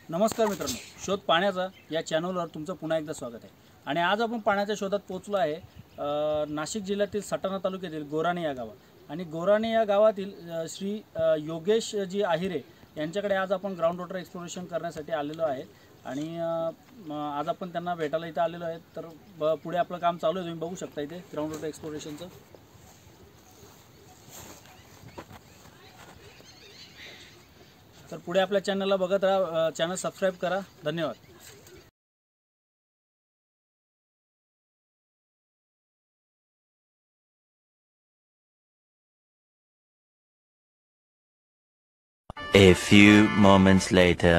नमस्कार मित्रांनो, शोध पाण्याचा या चॅनलवर तुमचं पुन्हा एकदा स्वागत आहे. आणि आज आपण पाण्याच्या शोधात पोहोचलो आहे नाशिक जिल्ह्यातील सटाणा तालुक्यातील गोराणे या गावात. आणि गोराणे या गावातील श्री योगेश जी आहिरे यांच्याकडे आज आपण ग्राउंड वॉटर एक्सप्लोरेशन करण्यासाठी आलेलो आहे. आणि आज आपण त्यांना भेटायला इथं आलेलो आहे. तर पुढे आपलं काम चालू आहे, तुम्ही बघू शकता इथे ग्राउंड वॉटर एक्सप्लोरेशनचं. तर पुढे आपल्या चॅनलला बघत राहा, चॅनल सबस्क्राईब करा. धन्यवाद. A few moments later.